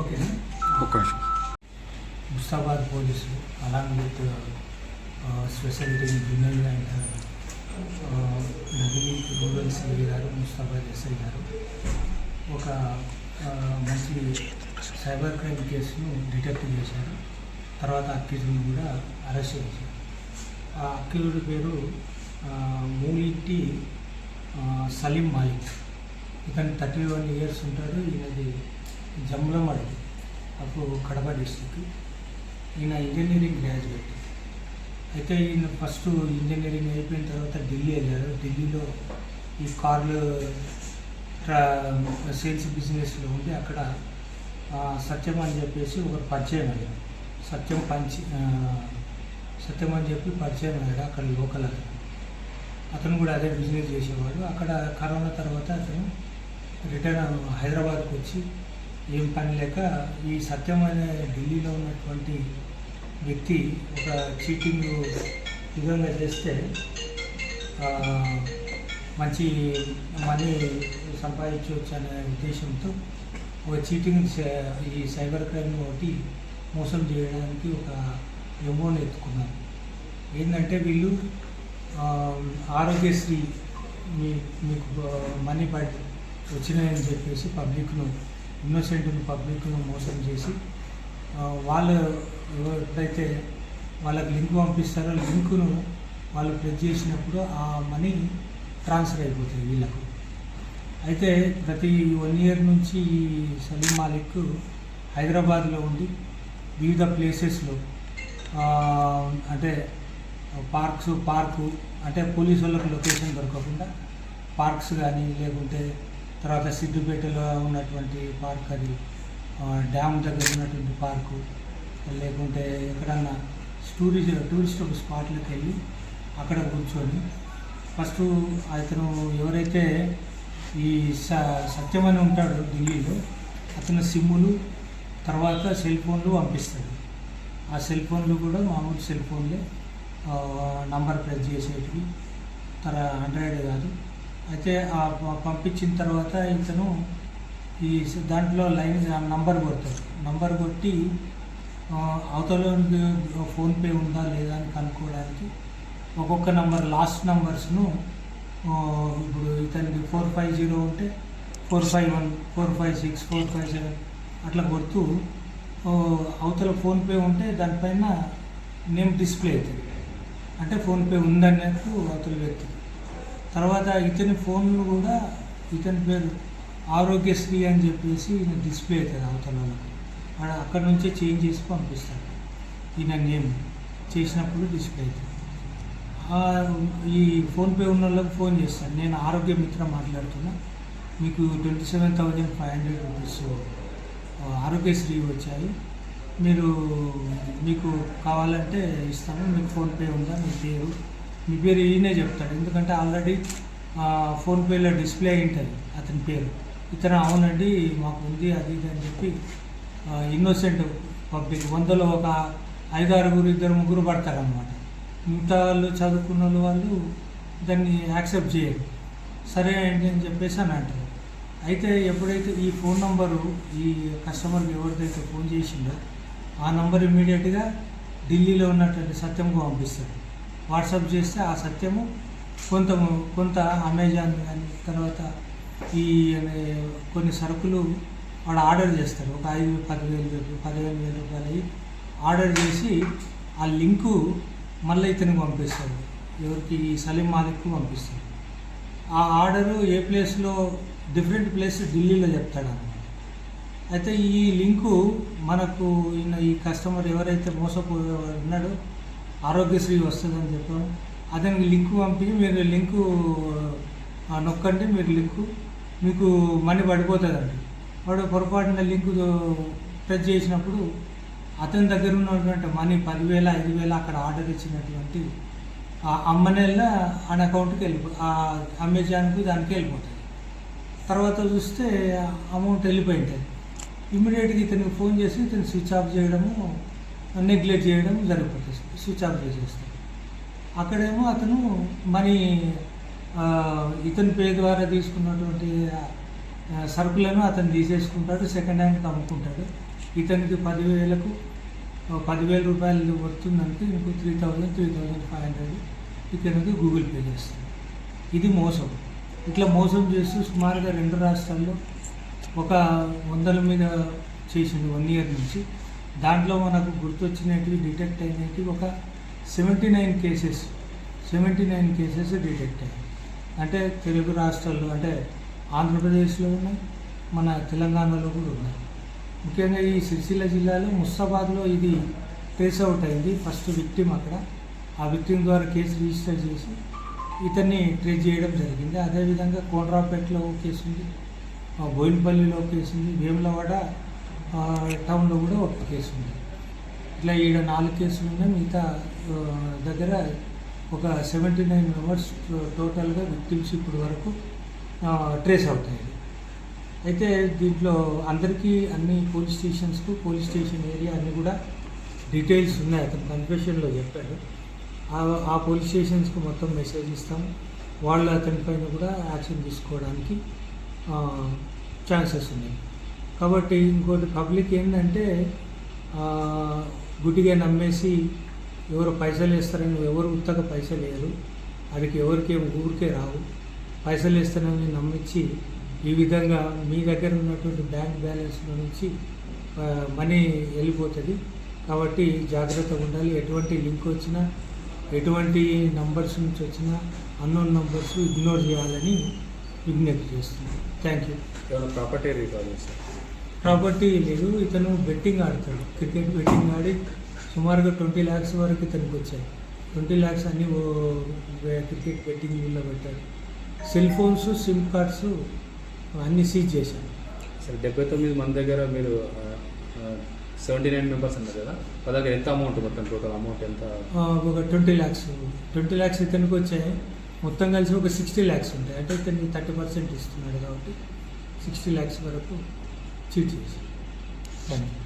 ఓకేనా. ముస్తాబాద్ పోలీసులు along with special team junior and Nagiri rural CI గారు, ముస్తాబాద్ ఎస్ఐ గారు ఒక మంచి సైబర్ క్రైమ్ కేసును డిటెక్ట్ చేశారు. తర్వాత అక్యూజ్ని కూడా అరెస్ట్ చేశారు. ఆ అక్యూజ్డ్ పేరు మూలింటి సలీం మాలిక్. ఇతను 31 years ఉంటాడు. ఈయనది జమ్లమడి అప్పుడు కడప డిస్టిక్. ఈయన ఇంజనీరింగ్ గ్రాడ్యుయేట్. అయితే ఈయన ఫస్ట్ ఇంజనీరింగ్ అయిపోయిన తర్వాత ఢిల్లీ వెళ్ళారు. ఢిల్లీలో ఈ కార్లు సేల్స్ బిజినెస్లో ఉండి అక్కడ సత్యం అని చెప్పేసి ఒక పరిచయం అయ్యాడు. సత్యం అని చెప్పి పరిచయం అయ్యాడు అక్కడ లోకల్ అతను కూడా అదే బిజినెస్ చేసేవాడు. అక్కడ కరోనా తర్వాత అతను రిటర్న్ హైదరాబాద్కి వచ్చి ఏం పని లేక ఈ సత్యం అనే ఢిల్లీలో ఉన్నటువంటి వ్యక్తి ఒక చీటింగ్ విధంగా చేస్తే మంచి మనీ సంపాదించవచ్చు అనే ఉద్దేశంతో ఒక చీటింగ్ ఈ సైబర్ క్రైమ్ ఒకటి మోసం చేయడానికి ఒక ఎంఓని ఎత్తుకున్నారు. ఏంటంటే వీళ్ళు ఆరోగ్యశ్రీ మీకు మనీ పడి వచ్చినాయని చెప్పేసి పబ్లిక్ను, ఇన్నోసెంట్ పబ్లిక్ను మోసం చేసి వాళ్ళు ఎప్పుడైతే వాళ్ళకి లింక్ పంపిస్తారో లింకును వాళ్ళు ప్రెస్ చేసినప్పుడు ఆ మనీ ట్రాన్స్ఫర్ అయిపోతుంది వీళ్ళకు. అయితే ప్రతి 1 year నుంచి ఈ సలీం మాలిక్ హైదరాబాద్లో ఉండి వివిధ ప్లేసెస్లో అంటే పార్కు అంటే పోలీసు వాళ్ళకు లొకేషన్ దొరకకుండా పార్క్స్ కానీ, లేకుంటే తర్వాత సిద్దిపేటలో ఉన్నటువంటి పార్క్, అది డ్యామ్ దగ్గర ఉన్నటువంటి పార్కు, లేకుంటే ఎక్కడన్నా టూరిస్ట్ స్పాట్లకు వెళ్ళి అక్కడ కూర్చొని ఫస్ట్ అతను ఎవరైతే ఈ సత్యం అని ఉంటాడో ఢిల్లీలో, అతను సిమ్ములు తర్వాత సెల్ ఫోన్లు పంపిస్తాడు. ఆ సెల్ ఫోన్లు కూడా మామూలు సెల్ ఫోన్లే, నంబర్ ప్రెస్ చేసేటివి, 100 కాదు. అయితే ఆ పంపించిన తర్వాత ఇతను ఈ దాంట్లో లైన్ నంబర్ కొడతాడు. నంబర్ కొట్టి అవతలకి ఫోన్పే ఉందా లేదా అని కనుక్కోవడానికి ఒక్కొక్క నంబర్ లాస్ట్ నంబర్స్ను ఇప్పుడు ఇతనికి 450 ఉంటే 451, 456, 457 అట్లా కొడుతూ అవతల ఫోన్పే ఉంటే దానిపైన నేమ్ డిస్ప్లే అవుతుంది. అంటే ఫోన్పే ఉందన్నట్టు అవతల వ్యక్తికి. తర్వాత ఇతని ఫోన్లు కూడా ఇతని పేరు ఆరోగ్యశ్రీ అని చెప్పేసి ఈయన డిస్ప్లే అవుతుంది అవతల వాళ్ళకి. అక్కడ నుంచే చేంజ్ చేసి పంపిస్తాడు. ఈయన నేమ్ చేసినప్పుడు డిస్ప్లే అవుతుంది. ఈ ఫోన్పే ఉన్న వాళ్ళకి ఫోన్ చేస్తాను, నేను ఆరోగ్య మిత్ర మాట్లాడుతున్నా, మీకు 27,500 రూపీస్ ఆరోగ్యశ్రీ వచ్చాయి, మీకు కావాలంటే ఇస్తాము, మీకు ఫోన్పే ఉందా, మీ పేరు ఈయనే చెప్తాడు. ఎందుకంటే ఆల్రెడీ ఫోన్పేలో డిస్ప్లే అయి ఉంటుంది అతని పేరు. ఇతను అవునండి మాకు ఉంది అది ఇది అని చెప్పి ఇన్నోసెంట్ పబ్లిక్ 100లో ఒక 5-6 2-3 పడతారనమాట. మిగతా వాళ్ళు చదువుకున్న వాళ్ళు దాన్ని యాక్సెప్ట్ చేయరు. సరే ఏంటి అని చెప్పేసి అని అంటారు. అయితే ఎప్పుడైతే ఈ ఫోన్ నంబరు ఈ కస్టమర్కి ఎవరిదైతే ఫోన్ చేసిందో ఆ నంబర్ ఇమ్మీడియట్గా ఢిల్లీలో ఉన్నటువంటి సత్యంకు పంపిస్తారు. వాట్సాప్ చేస్తే ఆ సత్యము కొంత అమెజాన్ కానీ, తర్వాత ఈ కొన్ని సరుకులు వాడు ఆర్డర్ చేస్తారు. ఒక 5,000-10,000 రూపాయలు ఆర్డర్ చేసి ఆ లింకు మళ్ళీ ఇతనికి పంపిస్తారు. ఎవరికి? సలీం మాలిక్కు పంపిస్తారు. ఆ ఆర్డరు ఏ ప్లేస్లో, డిఫరెంట్ ప్లేస్ ఢిల్లీలో చెప్తాడు అన్నమాట. అయితే ఈ లింకు మనకు ఈ కస్టమర్ ఎవరైతే ఉన్నాడో ఆరోగ్యశ్రీ వస్తుందని చెప్పాము, అతనికి లింకు పంపి మీరు లింకు నొక్కండి, మీకు మనీ పడిపోతుందండి. వాడు పొరపాటున లింకు ప్రెస్ చేసినప్పుడు అతని దగ్గర ఉన్నటువంటి మనీ 10,000, 5,000 అక్కడ ఆర్డర్ ఇచ్చినటువంటి అమ్మనేళ్ళ ఆయన అకౌంట్కి ఆ అమెజాన్కు దానికి వెళ్ళిపోతుంది. తర్వాత చూస్తే అమౌంట్ వెళ్ళిపోయి ఉంటుంది. ఇమ్మీడియట్గా ఇతనికి ఫోన్ చేసి ఇతను స్విచ్ ఆఫ్ చేయడము, నెగ్లెక్ట్ చేయడం జరిగిపోతుంది. స్విచ్ ఆఫ్ చేసేస్తాడు. అక్కడేమో అతను మనీ ఇతని పే ద్వారా తీసుకున్నటువంటి సరుకులను అతను తీసేసుకుంటాడు, సెకండ్ హ్యాండ్కి అమ్ముకుంటాడు. ఇతనికి 10,000కు 10,000 రూపాయలు వస్తుందంటే ఇంకో 3,000, 3,500 ఇతనికి గూగుల్ పే చేస్తుంది. ఇది మోసం. ఇట్లా మోసం చేస్తూ సుమారుగా 2 రాష్ట్రాల్లో ఒక 100ల మీద చేసింది 1 ఇయర్ నుంచి. దాంట్లో మనకు గుర్తొచ్చినవి డిటెక్ట్ అయినవి ఒక 79 కేసెస్ డిటెక్ట్ అయ్యాయి. అంటే తెలుగు రాష్ట్రాల్లో, అంటే ఆంధ్రప్రదేశ్లో ఉన్నాయి, మన తెలంగాణలో కూడా ఉన్నాయి. ముఖ్యంగా ఈ సిరిసిల్ల జిల్లాలో ముస్తాబాద్లో ఇది ట్రేస్ అవుట్ అయింది. ఫస్ట్ విక్టిమ్ అక్కడ, ఆ విక్టిమ్ ద్వారా కేసు రిజిస్టర్ చేసి ఇతన్ని ట్రేస్ చేయడం జరిగింది. అదేవిధంగా కోనరాపేటలో కేసు ఉంది, బోయినపల్లిలో కేసు ఉంది, వేములవాడ టౌన్లో కూడా ఒక కేసు ఉంది. ఇట్లా ఈడ 4 కేసులు ఉన్నాయి. మిగతా దగ్గర ఒక 79 మెంబర్స్ టోటల్గా విక్టిమ్స్ ఇప్పటి వరకు ట్రేస్ అవుతాయి. అయితే దీంట్లో అందరికీ అన్ని పోలీస్ స్టేషన్ ఏరియా అన్నీ కూడా డీటెయిల్స్ ఉన్నాయి. అతను కన్ఫెషన్లో చెప్పాడు. ఆ పోలీస్ స్టేషన్స్కి మొత్తం మెసేజ్ ఇస్తాం. వాళ్ళు అతని పైన కూడా యాక్షన్ తీసుకోవడానికి ఛాన్సెస్ ఉన్నాయి. కాబట్టి ఇంకోటి పబ్లిక్ ఏంటంటే గుడ్డిగా నమ్మేసి ఎవరు పైసలు వేస్తారని, ఎవరు ఉత్తగా పైసలు వేయరు, అడికి ఊరికే రావు. పైసలు వేస్తారని నమ్మించి ఈ విధంగా మీ దగ్గర ఉన్నటువంటి బ్యాంక్ బ్యాలెన్స్లో నుంచి మనీ వెళ్ళిపోతుంది. కాబట్టి జాగ్రత్తగా ఉండాలి. ఎటువంటి లింక్ వచ్చినా, ఎటువంటి నంబర్స్ నుంచి వచ్చినా అన్నోన్ నంబర్స్ ఇగ్నోర్ చేయాలని విజ్ఞప్తి చేస్తున్నాను. Thank you. ప్రాపర్టీ లేదు. ఇతను బెట్టింగ్ ఆడతాడు, క్రికెట్ బెట్టింగ్ ఆడి సుమారుగా 20 lakhs వరకు ఇతనికి వచ్చాయి. 20 lakhs అన్నీ క్రికెట్ బెట్టింగ్లో పెట్టాడు. సెల్ ఫోన్స్, సిమ్ కార్డ్స్ అన్నీ సీజ్ చేశాను. సరే, 79 మంది దగ్గర మీరు 79 మెంబర్స్ అన్నారు కదా, వాళ్ళ దగ్గర ఎంత అమౌంట్, మొత్తం టోటల్ అమౌంట్ ఎంత? ఒక 20 lakhs ఇతనికి వచ్చాయి. మొత్తం కలిసి ఒక 60 lakhs ఉంటాయి. అంటే ఇతనికి 30% ఇస్తున్నాడు కాబట్టి 60 lakhs వరకు చీట్ చేశాను. Thank you.